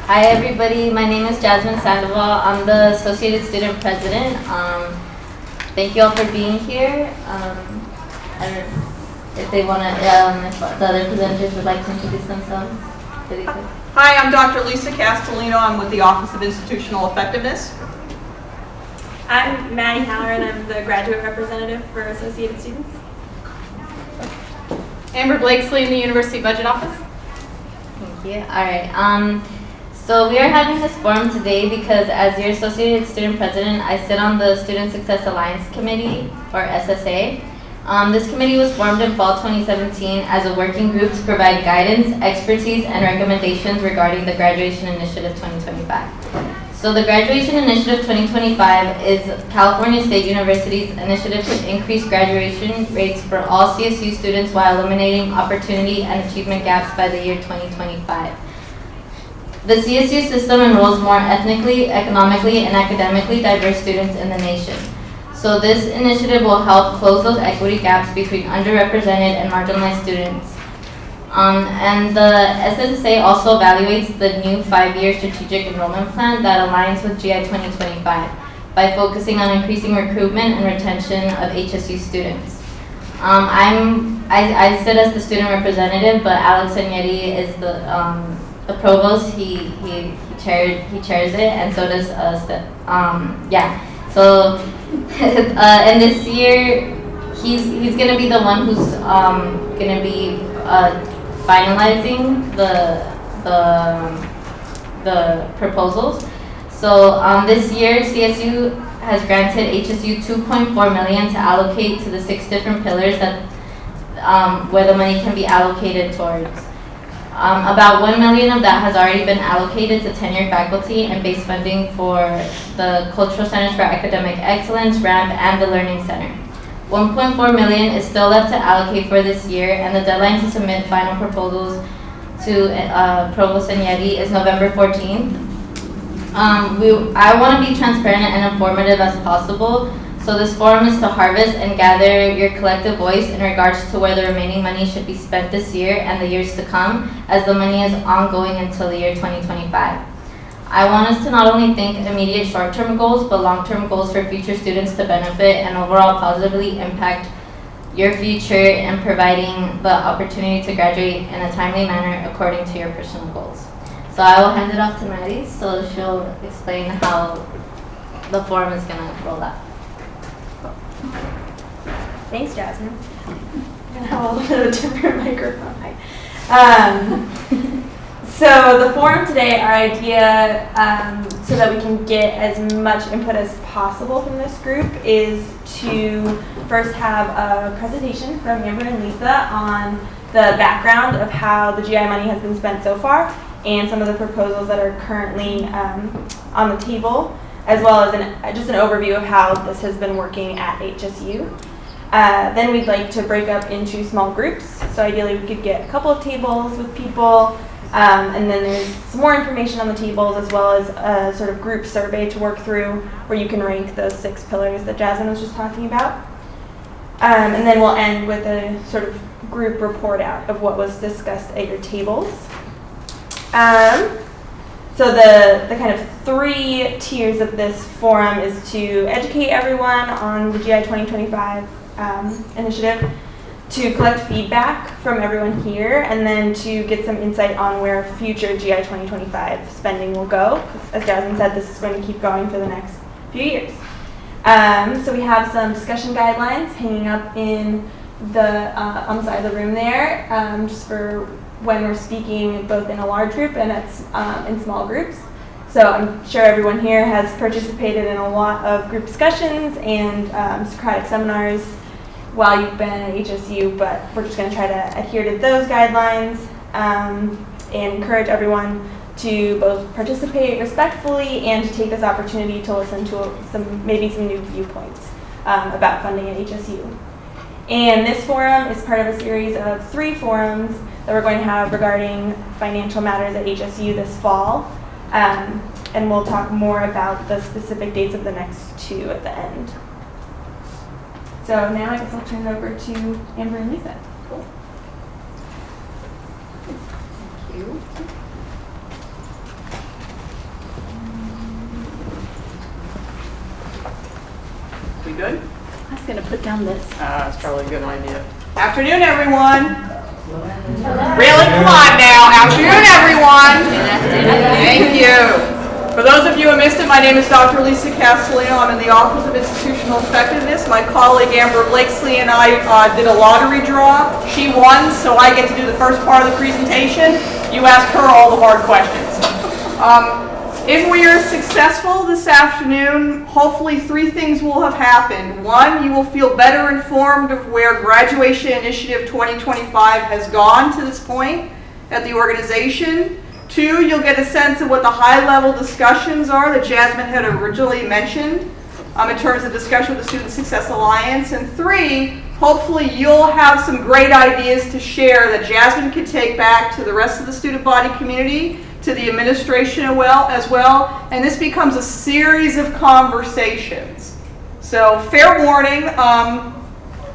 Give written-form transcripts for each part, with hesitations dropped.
Hi everybody, my name is Jasmine Sandoval. I'm the Associated Student President. Thank you all for being here. I don't know if they want to, if the other presenters would like to introduce themselves. Hi, I'm Dr. Lisa Castellino. I'm with the Office of Institutional Effectiveness. I'm Maddie Haller, and I'm the graduate representative for Associated Students. Amber Blakesley in the University Budget Office. Thank you. All right. So we are having this forum today because as your Associated Student President, I sit on the Student Success Alliance Committee, or SSA. This committee was formed in fall 2017 as a working group to provide guidance, expertise, and recommendations regarding the Graduation Initiative 2025. So the Graduation Initiative 2025 is California State University's initiative to increase graduation rates for all CSU students while eliminating opportunity and achievement gaps by the year 2025. The CSU system enrolls more ethnically, economically, and academically diverse students in the nation. So this initiative will help close those equity gaps between underrepresented and marginalized students. And the SSA also evaluates the new 5-year strategic enrollment plan that aligns with GI 2025 by focusing on increasing recruitment and retention of HSU students. I sit as the student representative, but Alex Agnetti is the provost. He chairs it, and so does So and this year he's gonna be the one who's gonna be finalizing the proposals. So this year CSU has granted HSU $2.4 million to allocate to the 6 different pillars that where the money can be allocated towards. About $1 million of that has already been allocated to tenured faculty and base funding for the Cultural Centers for Academic Excellence, RAMP, and the Learning Center. $1.4 million is still left to allocate for this year, and the deadline to submit final proposals to Provost Agnetti is November 14th. I want to be transparent and informative as possible. So this forum is to harvest and gather your collective voice in regards to where the remaining money should be spent this year and the years to come, as the money is ongoing until the year 2025. I want us to not only think immediate short-term goals, but long-term goals for future students to benefit and overall positively impact your future and providing the opportunity to graduate in a timely manner according to your personal goals. So I will hand it off to Maddie, so she'll explain how the forum is going to roll out. Thanks, Jasmine. I'm going to have a little bit of a different microphone. So the forum today, our idea, so that we can get as much input as possible from this group, is to first have a presentation from Amber and Lisa on the background of how the GI money has been spent so far and some of the proposals that are currently on the table, as well as just an overview of how this has been working at HSU. Then we'd like to break up into small groups. So ideally we could get a couple of tables with people, and then there's some more information on the tables, as well as a sort of group survey to work through where you can rank those 6 pillars that Jasmine was just talking about. And then we'll end with a sort of group report out of what was discussed at your tables. So the kind of 3 tiers of this forum is to educate everyone on the GI 2025 initiative, to collect feedback from everyone here, and then to get some insight on where future GI 2025 spending will go. As Jasmine said, this is going to keep going for the next few years. So we have some discussion guidelines hanging up in the on the side of the room there, just for when we're speaking both in a large group and in small groups. So I'm sure everyone here has participated in a lot of group discussions and Socratic seminars while you've been at HSU, but we're just going to try to adhere to those guidelines and encourage everyone to both participate respectfully and to take this opportunity to listen to maybe some new viewpoints about funding at HSU. And this forum is part of a series of 3 forums that we're going to have regarding financial matters at HSU this fall. And we'll talk more about the specific dates of the next 2 at the end. So now I guess I'll turn it over to Amber and Lisa. We good? I was going to put down this. That's probably a good idea. Afternoon, everyone. Really? Come on now. Afternoon, everyone. Thank you. For those of you who missed it, my name is Dr. Lisa Castellino. I'm in the Office of Institutional Effectiveness. My colleague Amber Blakesley and I did a lottery draw. She won, so I get to do the first part of the presentation. You ask her all the hard questions. If we are successful this afternoon, hopefully 3 things will have happened. 1, you will feel better informed of where Graduation Initiative 2025 has gone to this point at the organization. 2, you'll get a sense of what the high-level discussions are that Jasmine had originally mentioned in terms of discussion with the Student Success Alliance. And 3, hopefully you'll have some great ideas to share that Jasmine can take back to the rest of the student body community, to the administration as well, and this becomes a series of conversations. So fair warning, I'm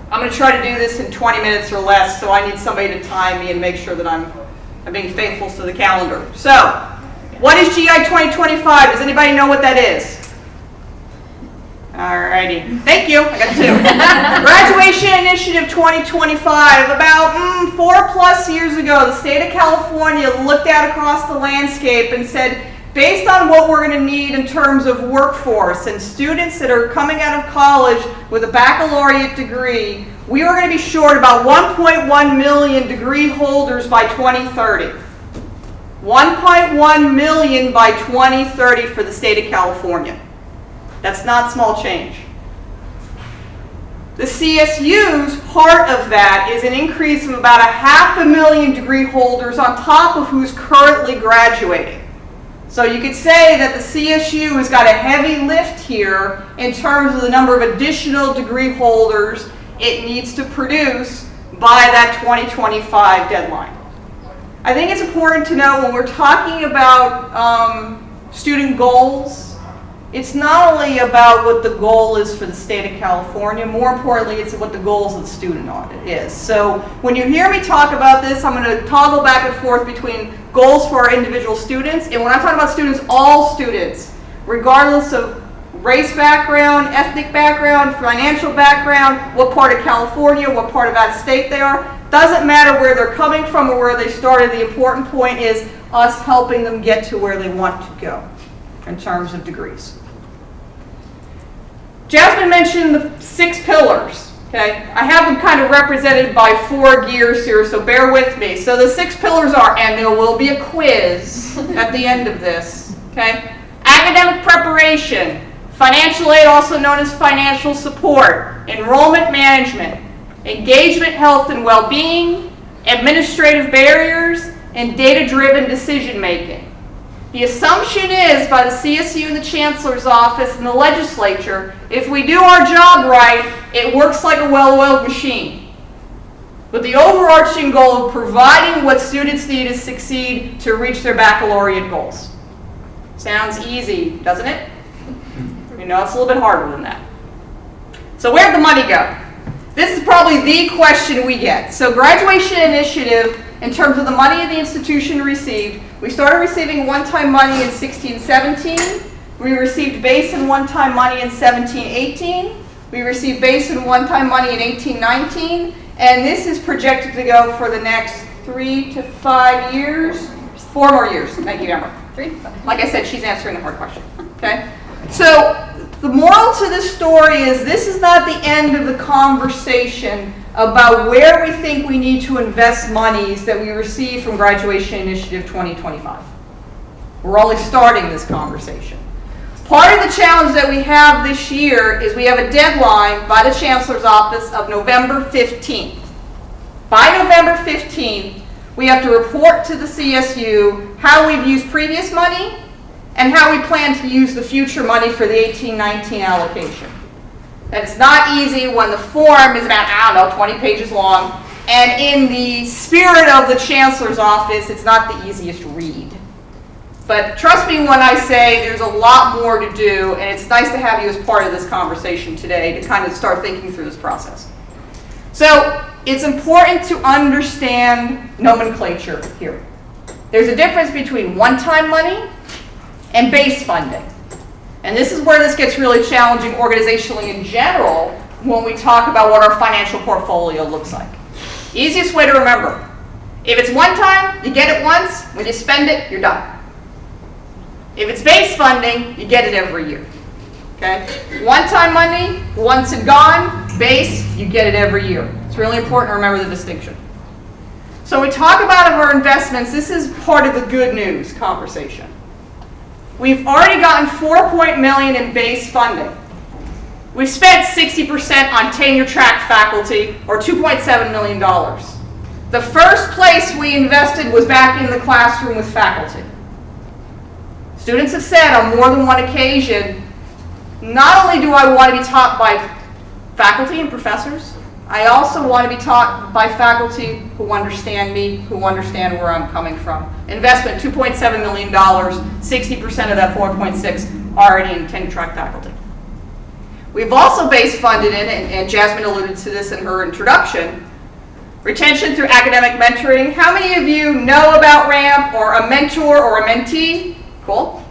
going to try to do this in 20 minutes or less, so I need somebody to time me and make sure that I'm being faithful to the calendar. So, what is GI 2025? Does anybody know what that is? Alrighty, thank you, I got 2. Graduation Initiative 2025, about 4+ years ago, the state of California looked out across the landscape and said, based on what we're going to need in terms of workforce and students that are coming out of college with a baccalaureate degree, we are going to be short about 1.1 million degree holders by 2030. 1.1 million by 2030 for the state of California. That's not small change. The CSU's part of that is an increase of about 500,000 degree holders on top of who's currently graduating. So you could say that the CSU has got a heavy lift here in terms of the number of additional degree holders it needs to produce by that 2025 deadline. I think it's important to know when we're talking about student goals, it's not only about what the goal is for the state of California, more importantly, it's what the goals of the student is. So when you hear me talk about this, I'm going to toggle back and forth between goals for our individual students, and when I talk about students, all students, regardless of race background, ethnic background, financial background, what part of California, what part of out of state they are, doesn't matter where they're coming from or where they started. The important point is us helping them get to where they want to go in terms of degrees. Jasmine mentioned the 6 pillars. Okay, I have them kind of represented by 4 gears here, so bear with me. So the 6 pillars are, and there will be a quiz at the end of this. Okay, academic preparation, financial aid, also known as financial support, enrollment management, engagement, health and well-being, administrative barriers, and data-driven decision-making. The assumption is by the CSU and the Chancellor's Office and the legislature, if we do our job right, it works like a well-oiled machine. With the overarching goal of providing what students need to succeed to reach their baccalaureate goals. Sounds easy, doesn't it? You know, it's a little bit harder than that. So where'd the money go? This is probably the question we get. So Graduation Initiative, in terms of the money the institution received, we started receiving one-time money in 16-17. We received base and one-time money in 17-18. We received base and one-time money in 18-19. And this is projected to go for the next 3 to 5 years. 4 more years. Thank you, Amber. 3 to 5. Like I said, she's answering the hard question. Okay? So the moral to this story is this is not the end of the conversation about where we think we need to invest monies that we receive from Graduation Initiative 2025. We're only starting this conversation. Part of the challenge that we have this year is we have a deadline by the Chancellor's Office of November 15th. By November 15th, we have to report to the CSU how we've used previous money and how we plan to use the future money for the 18-19 allocation. That's not easy when the form is about, I don't know, 20 pages long, and in the spirit of the Chancellor's Office, it's not the easiest read. But trust me when I say there's a lot more to do, and it's nice to have you as part of this conversation today to kind of start thinking through this process. So it's important to understand nomenclature here. There's a difference between one-time money and base funding. And this is where this gets really challenging organizationally in general when we talk about what our financial portfolio looks like. Easiest way to remember, if it's one time, you get it once. When you spend it, you're done. If it's base funding, you get it every year. Okay? One-time money, once and gone. Base, you get it every year. It's really important to remember the distinction. So when we talk about our investments, this is part of the good news conversation. We've already gotten $4 million in base funding. We've spent 60% on tenure-track faculty, or $2.7 million. The first place we invested was back in the classroom with faculty. Students have said on more than one occasion, not only do I want to be taught by faculty and professors, I also want to be taught by faculty who understand me, who understand where I'm coming from. Investment, $2.7 million, 60% of that 4.6 already in tenure-track faculty. We've also base funded in, and Jasmine alluded to this in her introduction, retention through academic mentoring. How many of you know about RAMP or a mentor or a mentee? Cool.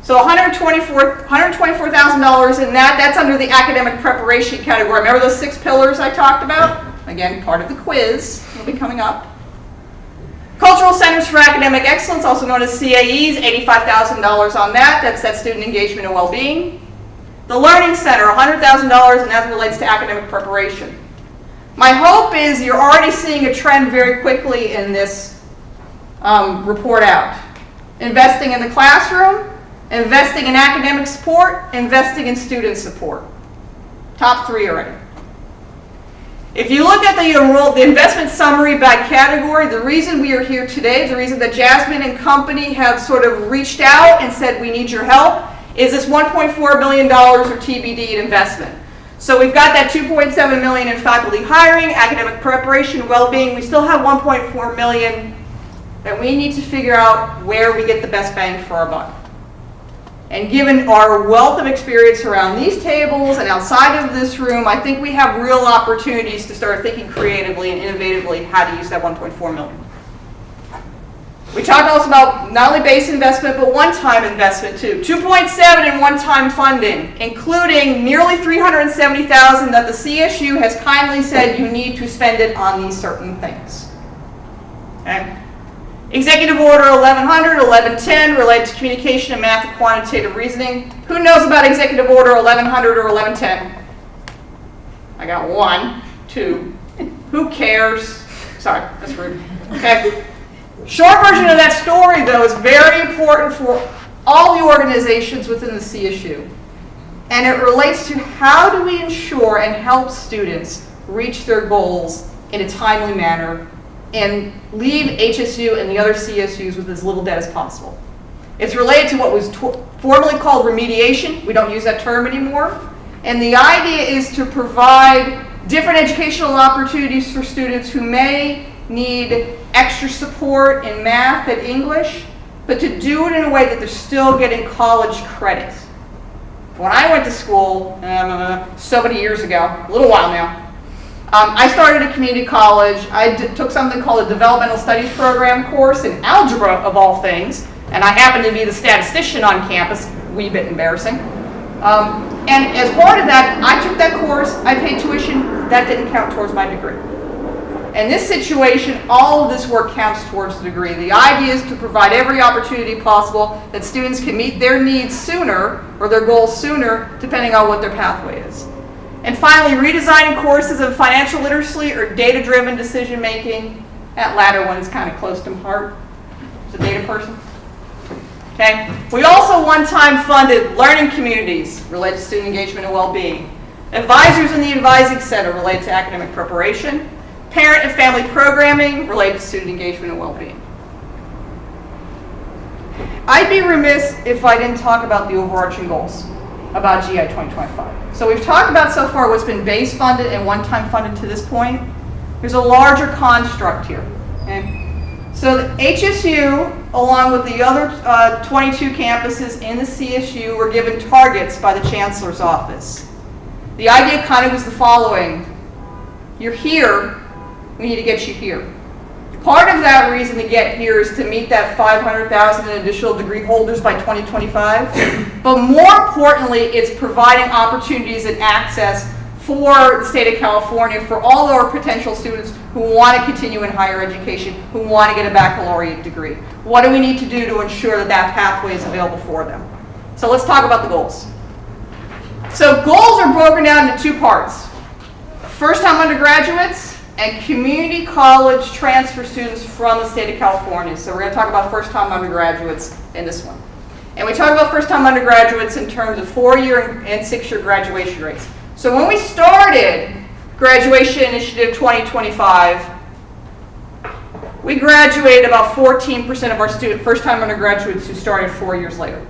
So $124,000 in that. That's under the academic preparation category. Remember those 6 pillars I talked about? Again, part of the quiz will be coming up. Cultural Centers for Academic Excellence, also known as CAEs, $85,000 on that. That's that student engagement and well-being. The Learning Center, $100,000, and that relates to academic preparation. My hope is you're already seeing a trend very quickly in this report out. Investing in the classroom, investing in academic support, investing in student support. Top 3 already. If you look at the investment summary by category, the reason we are here today, the reason that Jasmine and company have sort of reached out and said we need your help, is this $1.4 million or TBD in investment. So we've got that $2.7 million in faculty hiring, academic preparation, well-being. We still have $1.4 million that we need to figure out where we get the best bang for our buck. And given our wealth of experience around these tables and outside of this room, I think we have real opportunities to start thinking creatively and innovatively how to use that $1.4 million. We talked also about not only base investment, but one-time investment too. $2.7 in one-time funding, including nearly $370,000 that the CSU has kindly said you need to spend it on these certain things. Okay. Executive Order 1100, 1110 related to communication and math and quantitative reasoning. Who knows about Executive Order 1100 or 1110? I got 1, 2. Who cares? Sorry, that's rude. Okay. Short version of that story, though, is very important for all the organizations within the CSU. And it relates to how do we ensure and help students reach their goals in a timely manner and leave HSU and the other CSUs with as little debt as possible. It's related to what was formerly called remediation. We don't use that term anymore. And the idea is to provide different educational opportunities for students who may need extra support in math and English, but to do it in a way that they're still getting college credit. When I went to school so many years ago, a little while now, I started a community college. I took something called a developmental studies program course in algebra, of all things, and I happened to be the statistician on campus, wee bit embarrassing. And as part of that, I took that course, I paid tuition, that didn't count towards my degree. In this situation, all of this work counts towards the degree. The idea is to provide every opportunity possible that students can meet their needs sooner, or their goals sooner, depending on what their pathway is. And finally, redesigning courses of financial literacy or data-driven decision-making. That latter one's kind of close to my heart. As a data person. Okay. We also one-time funded learning communities related to student engagement and well-being. Advisors in the Advising Center related to academic preparation. Parent and family programming related to student engagement and well-being. I'd be remiss if I didn't talk about the overarching goals about GI 2025. So we've talked about so far what's been base funded and one-time funded to this point. There's a larger construct here. Okay? So the HSU, along with the other 22 campuses in the CSU, were given targets by the Chancellor's office. The idea kind of was the following. You're here, we need to get you here. Part of that reason to get here is to meet that 500,000 additional degree holders by 2025. But more importantly, it's providing opportunities and access for the state of California for all of our potential students who want to continue in higher education, who want to get a baccalaureate degree. What do we need to do to ensure that that pathway is available for them? So let's talk about the goals. So goals are broken down into two parts. First-time undergraduates and community college transfer students from the state of California. So we're going to talk about first-time undergraduates in this one. And we talk about first-time undergraduates in terms of 4-year and 6-year graduation rates. So when we started Graduation Initiative 2025, we graduated about 14% of our first-time undergraduates who started 4 years later.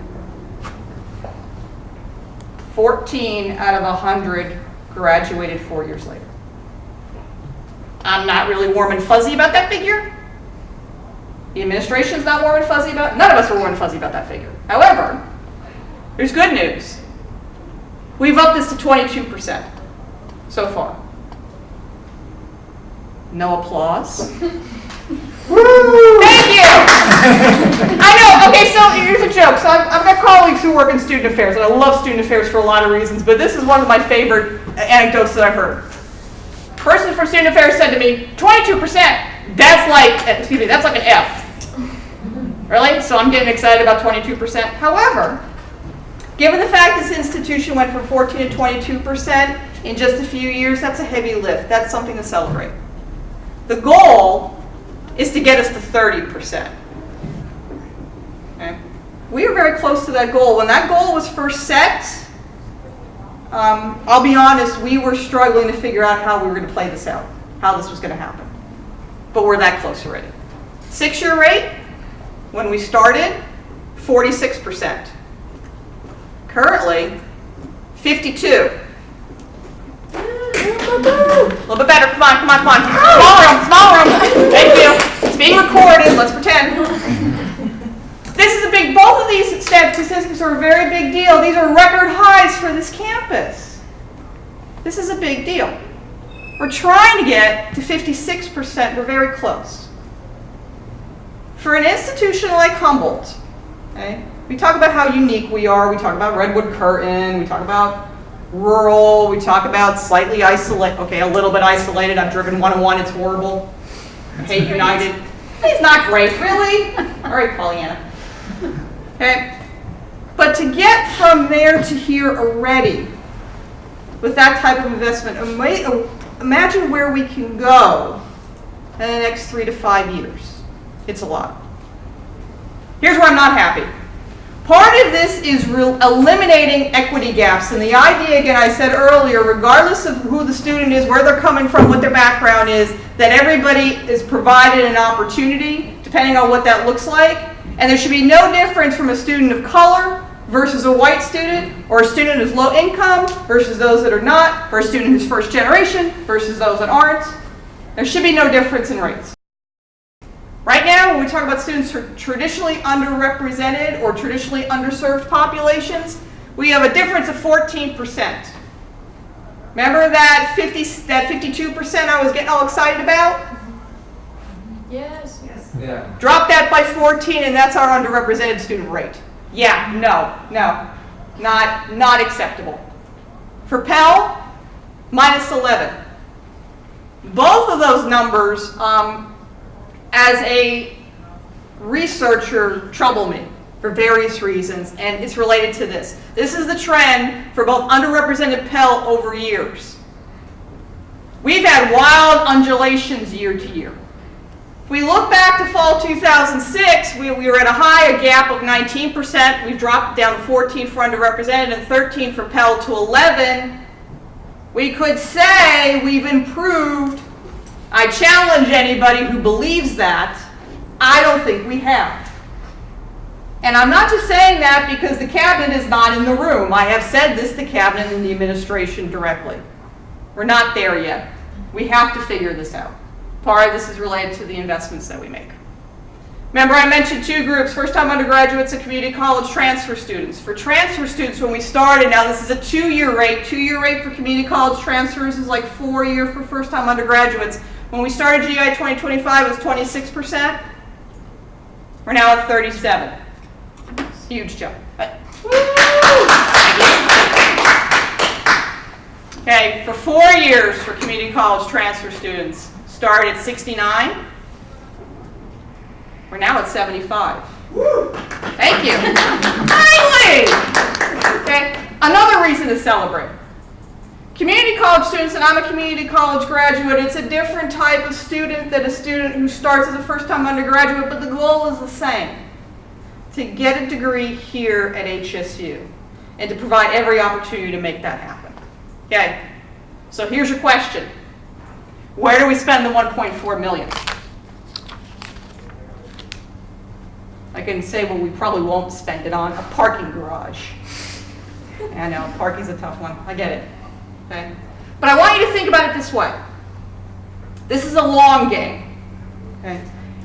14 out of 100 graduated 4 years later. I'm not really warm and fuzzy about that figure. The administration's not warm and fuzzy about it. None of us are warm and fuzzy about that figure. However, there's good news. We've upped this to 22% so far. No applause. Woo! Thank you! I know, okay, so here's a joke. So I've got colleagues who work in student affairs, and I love student affairs for a lot of reasons, but this is one of my favorite anecdotes that I've heard. Person from student affairs said to me, 22%, that's like an F. Really? So I'm getting excited about 22%. However, given the fact this institution went from 14 to 22% in just a few years, that's a heavy lift. That's something to celebrate. The goal is to get us to 30%. Okay? We are very close to that goal. When that goal was first set, I'll be honest, we were struggling to figure out how we were going to play this out, how this was going to happen. But we're that close already. 6-year rate, when we started, 46%. Currently, 52. A little bit better. Come on. Small room. Thank you. It's being recorded. Let's pretend. This is a big, both of these statistics are a very big deal. These are record highs for this campus. This is a big deal. We're trying to get to 56%. We're very close. For an institution like Humboldt, okay, we talk about how unique we are. We talk about Redwood Curtain. We talk about rural. We talk about slightly isolated. Okay, a little bit isolated. I've driven 101. It's horrible. I hate United. It's not great, really. All right, Pollyanna. Okay, but to get from there to here already, with that type of investment, imagine where we can go in the next 3 to 5 years. It's a lot. Here's where I'm not happy. Part of this is eliminating equity gaps. And the idea, again, I said earlier, regardless of who the student is, where they're coming from, what their background is, that everybody is provided an opportunity, depending on what that looks like. And there should be no difference from a student of color versus a white student, or a student who's low income versus those that are not, or a student who's first generation versus those that aren't. There should be no difference in rates. Right now, when we talk about students who are traditionally underrepresented or traditionally underserved populations, we have a difference of 14%. Remember that 52% I was getting all excited about? Yes. Yeah. Drop that by 14 and that's our underrepresented student rate. Yeah, no, not acceptable. For Pell, minus 11. Both of those numbers, as a researcher, trouble me for various reasons, and it's related to this. This is the trend for both underrepresented Pell over years. We've had wild undulations year to year. If we look back to fall 2006, we were at a gap of 19%. We've dropped down to 14 for underrepresented and 13 for Pell to 11. We could say we've improved. I challenge anybody who believes that. I don't think we have. And I'm not just saying that because the cabinet is not in the room. I have said this to cabinet and the administration directly. We're not there yet. We have to figure this out. Part of this is related to the investments that we make. Remember, I mentioned two groups, first-time undergraduates and community college transfer students. For transfer students, when we started, now this is a 2-year rate. 2-year rate for community college transfers is like 4-year for first-time undergraduates. When we started GI 2025, it was 26%. We're now at 37%. Huge jump. Okay, for 4 years for community college transfer students, started at 69. We're now at 75. Thank you. Finally! Okay, another reason to celebrate. Community college students, and I'm a community college graduate, it's a different type of student than a student who starts as a first-time undergraduate, but the goal is the same. To get a degree here at HSU and to provide every opportunity to make that happen. Okay, so here's your question. Where do we spend the $1.4 million? I can say, well, we probably won't spend it on a parking garage. I know, parking's a tough one. I get it. Okay? But I want you to think about it this way. This is a long game. Okay?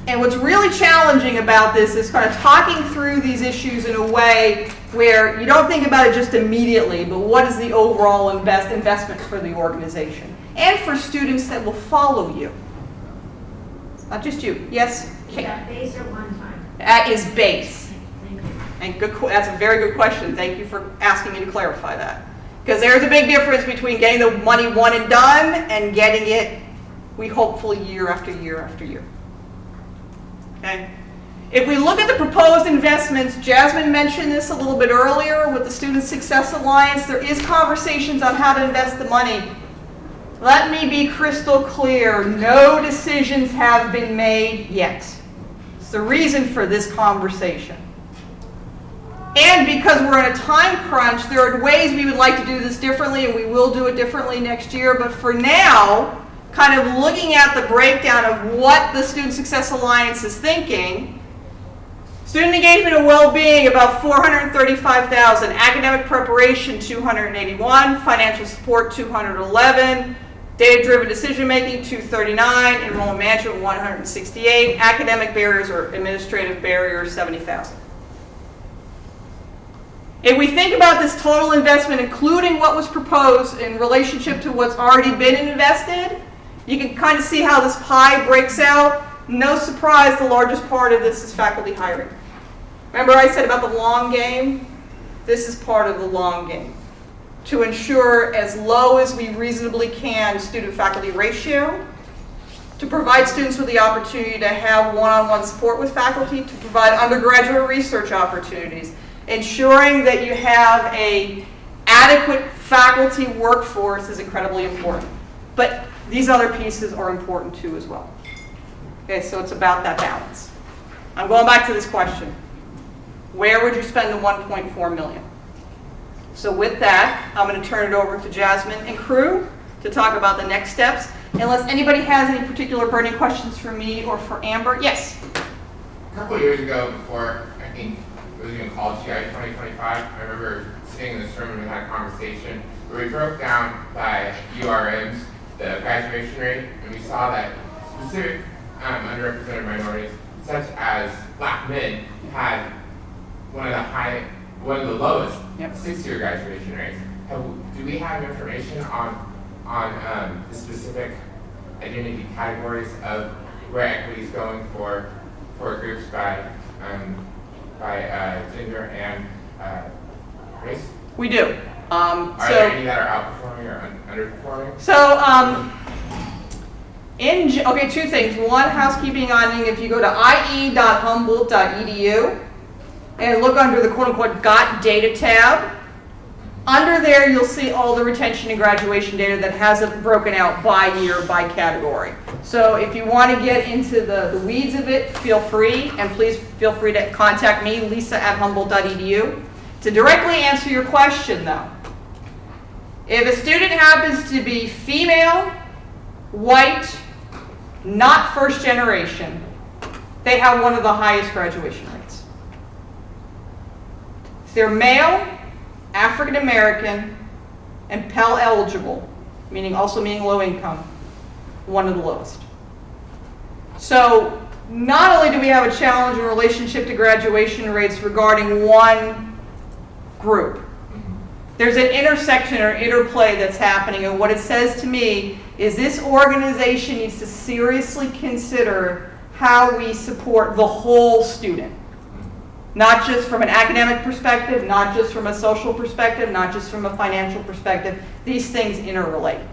And what's really challenging about this is kind of talking through these issues in a way where you don't think about it just immediately, but what is the overall investment for the organization and for students that will follow you. Not just you. Yes, Kate? Is that base or one time? That is base. Thank you. And that's a very good question. Thank you for asking me to clarify that. Because there's a big difference between getting the money one and done and getting it, we hopefully, year after year after year. Okay? If we look at the proposed investments, Jasmine mentioned this a little bit earlier with the Student Success Alliance. There is conversations on how to invest the money. Let me be crystal clear. No decisions have been made yet. It's the reason for this conversation. And because we're in a time crunch, there are ways we would like to do this differently, and we will do it differently next year. But for now, kind of looking at the breakdown of what the Student Success Alliance is thinking, student engagement and well-being, about $435,000. Academic preparation, $281. Financial support, $211. Data-driven decision-making, $239. Enrollment management, $168. Academic barriers or administrative barriers, $70,000. If we think about this total investment, including what was proposed in relationship to what's already been invested, you can kind of see how this pie breaks out. No surprise, the largest part of this is faculty hiring. Remember I said about the long game? This is part of the long game. To ensure as low as we reasonably can student-faculty ratio, to provide students with the opportunity to have one-on-one support with faculty, to provide undergraduate research opportunities, ensuring that you have an adequate faculty workforce is incredibly important. But these other pieces are important too as well. Okay, so it's about that balance. I'm going back to this question. Where would you spend the $1.4 million? So with that, I'm going to turn it over to Jasmine and crew to talk about the next steps. Unless anybody has any particular burning questions for me or for Amber. Yes? A couple of years ago, before I think it was even called GI 2025, I remember sitting in this room and we had a conversation where we broke down by URMs the graduation rate, and we saw that specific underrepresented minorities, such as Black men, had one of the lowest 6-year graduation rates. Do we have information on the specific identity categories of where equity is going for groups by gender and race? We do. Are there any that are outperforming or underperforming? So, okay, two things. One, housekeeping on if you go to ie.humboldt.edu and look under the quote-unquote Got Data tab, under there you'll see all the retention and graduation data that hasn't broken out by year, by category. So if you want to get into the weeds of it, feel free, and please feel free to contact me, lisa@humboldt.edu. To directly answer your question though, if a student happens to be female, white, not first generation, they have one of the highest graduation rates. If they're male, African American, and Pell eligible, meaning low income, one of the lowest. So not only do we have a challenge in relationship to graduation rates regarding one group, there's an intersection or interplay that's happening, and what it says to me is this organization needs to seriously consider how we support the whole student. Not just from an academic perspective, not just from a social perspective, not just from a financial perspective. These things interrelate.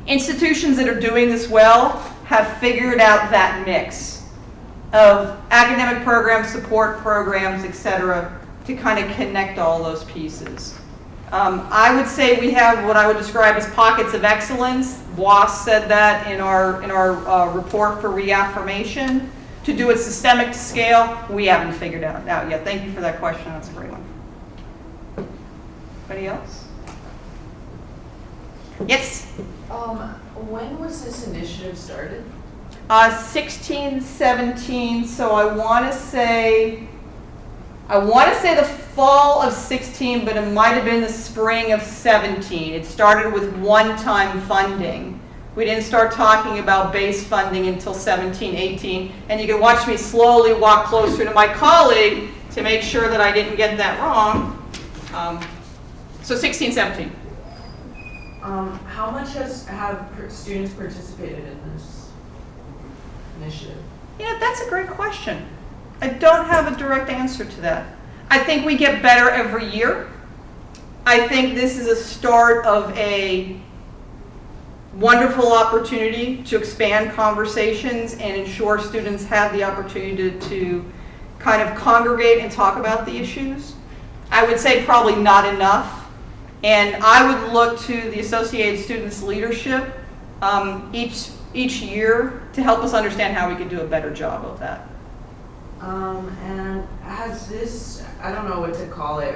Institutions that are doing this well have figured out that mix of academic programs, support programs, etc., to kind of connect all those pieces. I would say we have what I would describe as pockets of excellence. WAS said that in our report for reaffirmation. To do it systemic to scale, we haven't figured out yet. Thank you for that question. That's a great one. Anybody else? Yes? When was this initiative started? 16, 17. So I want to say the fall of 16, but it might have been the spring of 17. It started with one-time funding. We didn't start talking about base funding until 17, 18. And you can watch me slowly walk closer to my colleague to make sure that I didn't get that wrong. So 16, 17. How much have students participated in this initiative? Yeah, that's a great question. I don't have a direct answer to that. I think we get better every year. I think this is a start of a wonderful opportunity to expand conversations and ensure students have the opportunity to kind of congregate and talk about the issues. I would say probably not enough. And I would look to the Associated Students leadership each year to help us understand how we could do a better job of that. And has this, I don't know what to call it,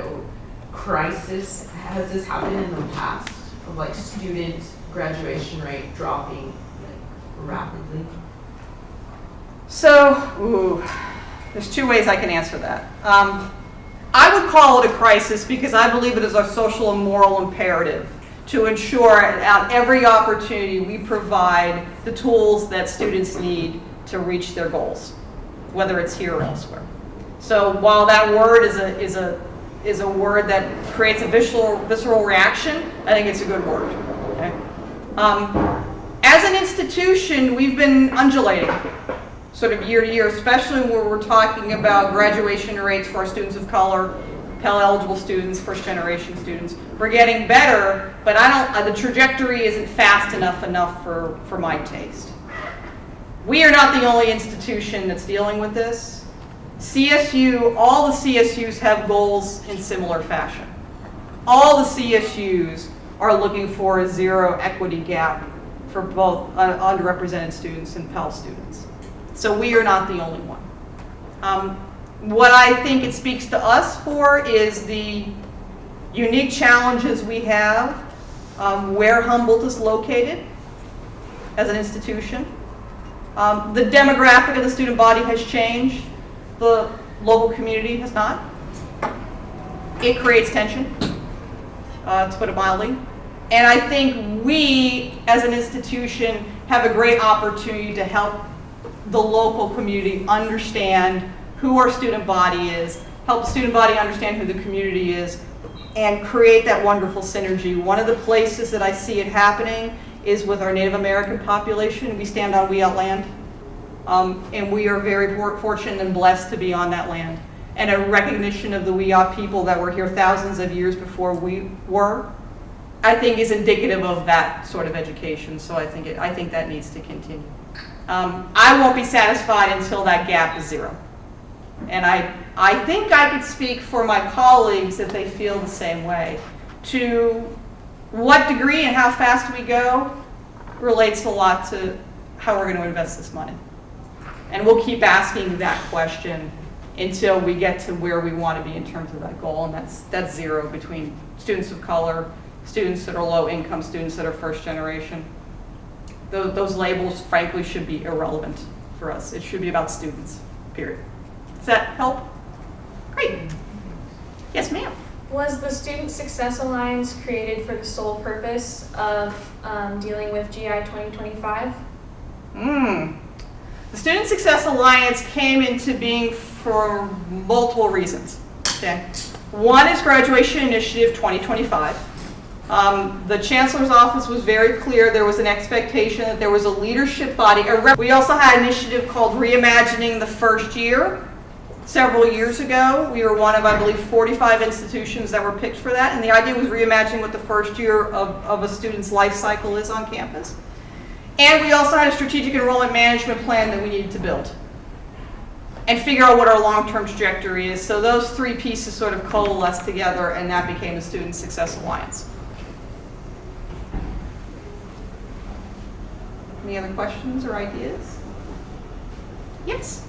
crisis, has this happened in the past of like student graduation rate dropping like rapidly? So, there's two ways I can answer that. I would call it a crisis because I believe it is our social and moral imperative to ensure at every opportunity we provide the tools that students need to reach their goals, whether it's here or elsewhere. So while that word is a word that creates a visceral reaction, I think it's a good word. Okay? As an institution, we've been undulating sort of year to year, especially when we're talking about graduation rates for our students of color, Pell eligible students, first generation students. We're getting better, but the trajectory isn't fast enough for my taste. We are not the only institution that's dealing with this. CSU, all the CSUs have goals in similar fashion. All the CSUs are looking for a zero equity gap for both underrepresented students and Pell students. So we are not the only one. What I think it speaks to us for is the unique challenges we have where Humboldt is located as an institution. The demographic of the student body has changed. The local community has not. It creates tension, to put it mildly. And I think we, as an institution, have a great opportunity to help the local community understand who our student body is, help the student body understand who the community is, and create that wonderful synergy. One of the places that I see it happening is with our Native American population. We stand on Wiyot land, and we are very fortunate and blessed to be on that land. And a recognition of the Wiyot people that were here thousands of years before we were, I think is indicative of that sort of education. So I think that needs to continue. I won't be satisfied until that gap is zero. And I think I could speak for my colleagues if they feel the same way. To what degree and how fast we go relates a lot to how we're going to invest this money. And we'll keep asking that question until we get to where we want to be in terms of that goal, and that's zero between students of color, students that are low income, students that are first generation. Those labels, frankly, should be irrelevant for us. It should be about students, period. Does that help? Great. Yes, ma'am. Was the Student Success Alliance created for the sole purpose of dealing with GI 2025? The Student Success Alliance came into being for multiple reasons. Okay. One is Graduation Initiative 2025. The Chancellor's Office was very clear. There was an expectation that there was a leadership body. We also had an initiative called Reimagining the First Year. Several years ago, we were one of, I believe, 45 institutions that were picked for that. And the idea was reimagining what the first year of a student's life cycle is on campus. And we also had a strategic enrollment management plan that we needed to build and figure out what our long-term trajectory is. So those three pieces sort of coalesced together, and that became the Student Success Alliance. Any other questions or ideas? Yes?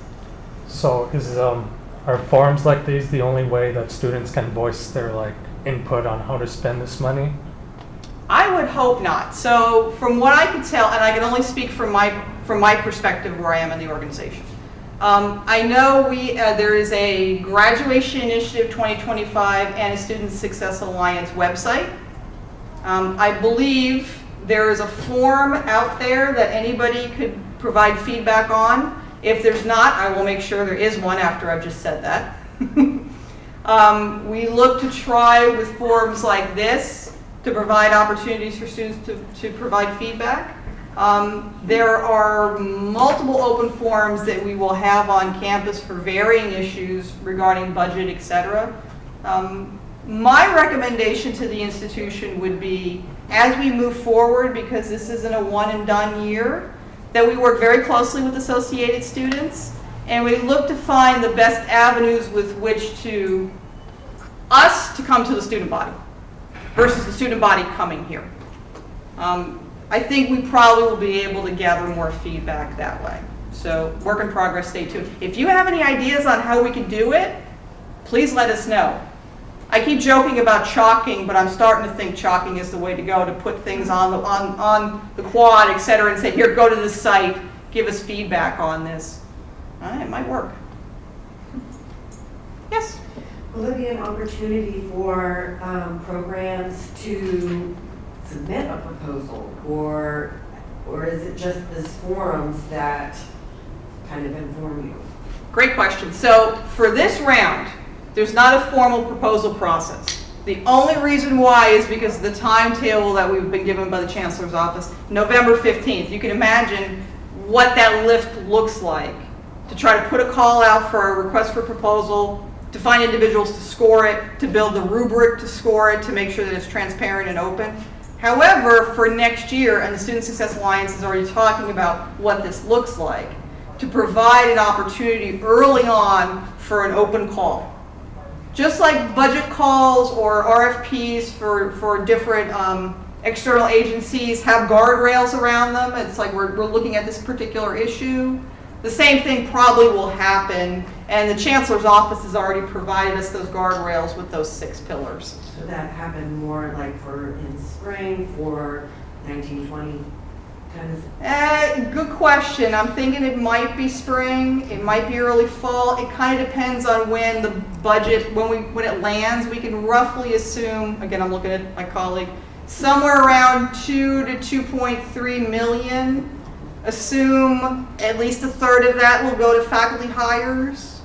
So are forums like these the only way that students can voice their input on how to spend this money? I would hope not. So from what I can tell, and I can only speak from my perspective where I am in the organization. I know there is a Graduation Initiative 2025 and a Student Success Alliance website. I believe there is a form out there that anybody could provide feedback on. If there's not, I will make sure there is one after I've just said that. We look to try with forums like this to provide opportunities for students to provide feedback. There are multiple open forums that we will have on campus for varying issues regarding budget, etc. My recommendation to the institution would be, as we move forward, because this isn't a one and done year, that we work very closely with associated students and we look to find the best avenues with which to come to the student body versus the student body coming here. I think we probably will be able to gather more feedback that way. So work in progress, stay tuned. If you have any ideas on how we can do it, please let us know. I keep joking about chalking, but I'm starting to think chalking is the way to go, to put things on the quad, et cetera, and say, here, go to this site, give us feedback on this. It might work. Yes? Will there be an opportunity for programs to submit a proposal, or is it just this forums that kind of inform you? Great question. So for this round, there's not a formal proposal process. The only reason why is because of the timetable that we've been given by the Chancellor's Office, November 15th. You can imagine what that lift looks like, to try to put a call out for a request for proposal, to find individuals to score it, to build the rubric to score it, to make sure that it's transparent and open. However, for next year, and the Student Success Alliance is already talking about what this looks like, to provide an opportunity early on for an open call. Just like budget calls or RFPs for different external agencies have guardrails around them. It's like we're looking at this particular issue. The same thing probably will happen, and the Chancellor's Office has already provided us those guardrails with those 6 pillars. So that happened more like in spring for 1920 kind of? Good question. I'm thinking it might be spring, it might be early fall. It kind of depends on when the budget, when it lands. We can roughly assume, again, I'm looking at my colleague, somewhere around 2 to 2.3 million. Assume at least a third of that will go to faculty hires.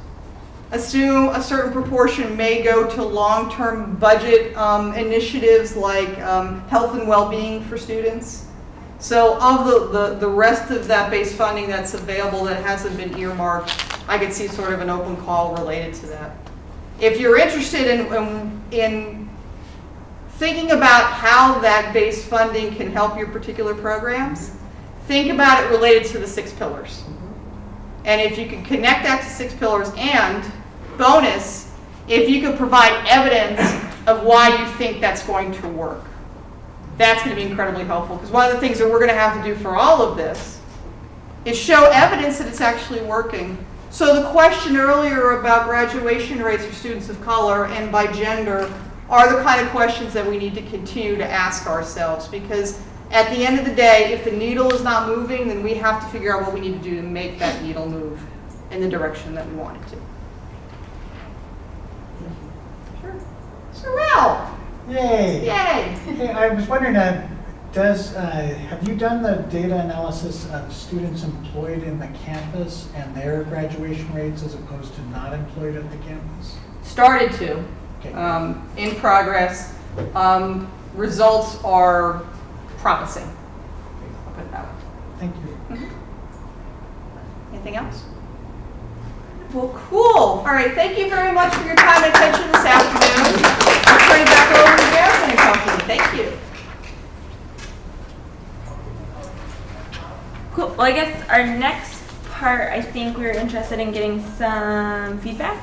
Assume a certain proportion may go to long-term budget initiatives like health and well-being for students. So of the rest of that base funding that's available that hasn't been earmarked, I could see sort of an open call related to that. If you're interested in thinking about how that base funding can help your particular programs, think about it related to the 6 pillars. And if you can connect that to 6 pillars, and bonus, if you could provide evidence of why you think that's going to work. That's going to be incredibly helpful, because one of the things that we're going to have to do for all of this is show evidence that it's actually working. So the question earlier about graduation rates for students of color and by gender are the kind of questions that we need to continue to ask ourselves, because at the end of the day, if the needle is not moving, then we have to figure out what we need to do to make that needle move in the direction that we want it to. Sure. Sorrel. Yay! Yay! Hey, I was wondering, Have you done the data analysis of students employed in the campus and their graduation rates as opposed to not employed at the campus? Started to, Okay. in progress. Results are promising. I'll put it that way. Thank you. Anything else? Well, cool. All right, thank you very much for your time and attention this afternoon. I'll turn it back over to Jasmine and company. Thank you. Cool. Well, I guess our next part, I think we were interested in getting some feedback.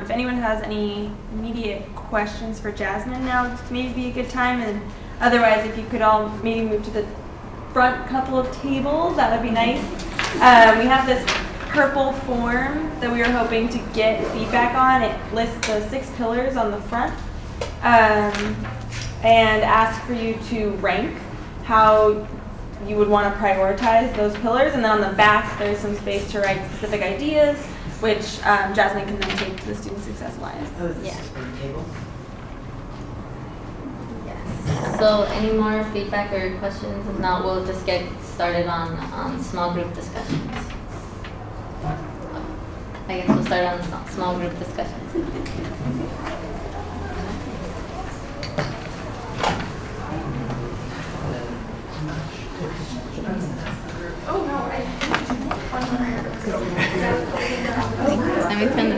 If anyone has any immediate questions for Jasmine, now would maybe be a good time. And otherwise, if you could all maybe move to the front couple of tables, that would be nice. We have this purple form that we were hoping to get feedback on. It lists the 6 pillars on the front and asks for you to rank how you would want to prioritize those pillars. And then on the back, there's some space to write specific ideas, which Jasmine can then take to the Student Success Alliance. Oh, this Yeah. is for the table? Yes. So any more feedback or questions? If not, we'll just get started on small group discussions. I guess we'll start on the small group discussions. Let me turn the